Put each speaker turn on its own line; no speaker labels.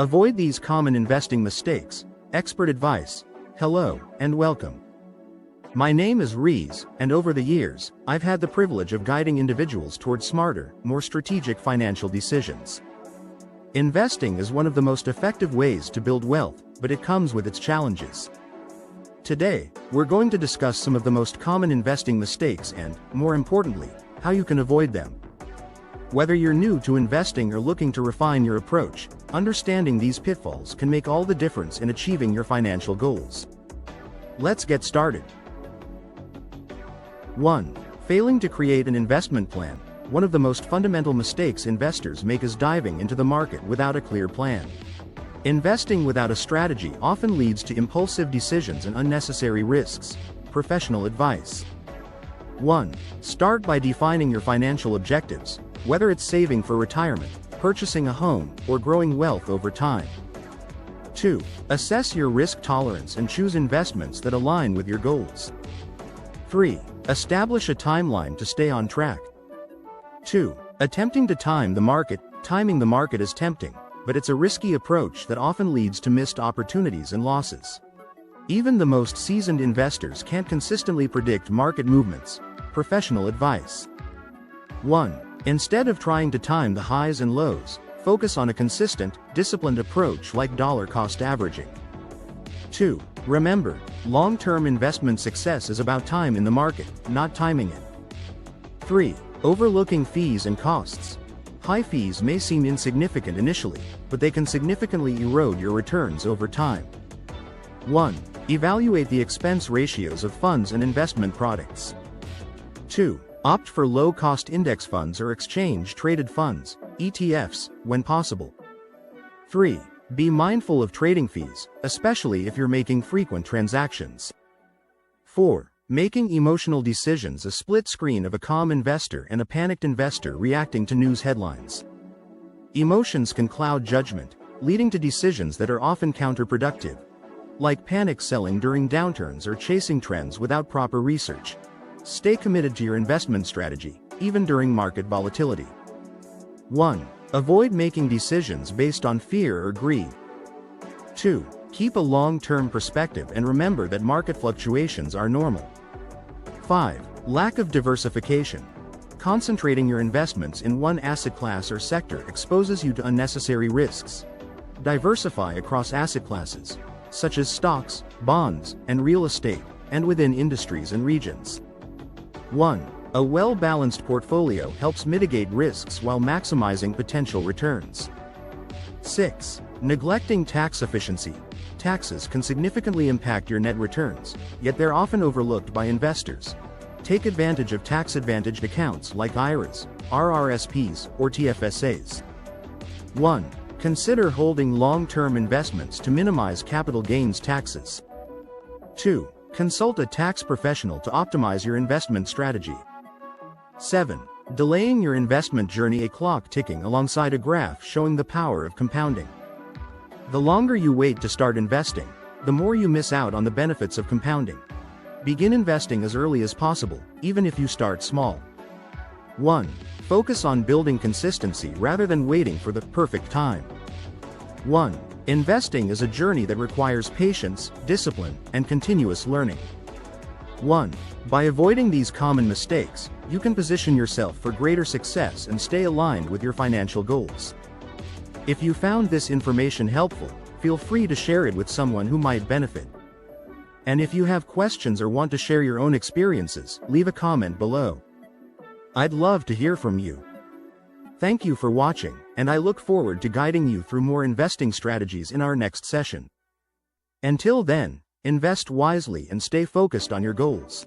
Avoid these common investing mistakes. Expert advice. Hello, and welcome. My name is Rees, and over the years, I've had the privilege of guiding individuals toward smarter, more strategic financial decisions. Investing is one of the most effective ways to build wealth, but it comes with its challenges. Today, we're going to discuss some of the most common investing mistakes and, more importantly, how you can avoid them. Whether you're new to investing or looking to refine your approach, understanding these pitfalls can make all the difference in achieving your financial goals. Let's get started. 1. Failing to create an investment plan. One of the most fundamental mistakes investors make is diving into the market without a clear plan. Investing without a strategy often leads to impulsive decisions and unnecessary risks. Professional advice. 1. Start by defining your financial objectives, whether it's saving for retirement, purchasing a home, or growing wealth over time. 2. Assess your risk tolerance and choose investments that align with your goals. 3. Establish a timeline to stay on track. 2. Attempting to time the market. Timing the market is tempting, but it's a risky approach that often leads to missed opportunities and losses. Even the most seasoned investors can't consistently predict market movements. Professional advice. 1. Instead of trying to time the highs and lows, focus on a consistent, disciplined approach like dollar-cost averaging. 2. Remember, long-term investment success is about time in the market, not timing it. 3. Overlooking fees and costs. High fees may seem insignificant initially, but they can significantly erode your returns over time. 1. Evaluate the expense ratios of funds and investment products. 2. Opt for low-cost index funds or exchange-traded funds, ETFs, when possible. 3. Be mindful of trading fees, especially if you're making frequent transactions. 4. Making emotional decisions. A split screen of a calm investor and a panicked investor reacting to news headlines. Emotions can cloud judgment, leading to decisions that are often counterproductive, like panic selling during downturns or chasing trends without proper research. Stay committed to your investment strategy, even during market volatility. 1. Avoid making decisions based on fear or greed. 2. Keep a long-term perspective and remember that market fluctuations are normal. 5. Lack of diversification. Concentrating your investments in one asset class or sector exposes you to unnecessary risks. Diversify across asset classes, such as stocks, bonds, and real estate, and within industries and regions. 1. A well-balanced portfolio helps mitigate risks while maximizing potential returns. 6. Neglecting tax efficiency. Taxes can significantly impact your net returns, yet they're often overlooked by investors. Take advantage of tax-advantaged accounts like IRAs, RRSPs, or TFSAs. 1. Consider holding long-term investments to minimize capital gains taxes. 2. Consult a tax professional to optimize your investment strategy. 7. Delaying your investment journey. A clock ticking alongside a graph showing the power of compounding. The longer you wait to start investing, the more you miss out on the benefits of compounding. Begin investing as early as possible, even if you start small. 1. Focus on building consistency rather than waiting for the perfect time. 1. Investing is a journey that requires patience, discipline, and continuous learning. 1. By avoiding these common mistakes, you can position yourself for greater success and stay aligned with your financial goals. If you found this information helpful, feel free to share it with someone who might benefit. And if you have questions or want to share your own experiences, leave a comment below. I'd love to hear from you. Thank you for watching, and I look forward to guiding you through more investing strategies in our next session. Until then, invest wisely and stay focused on your goals.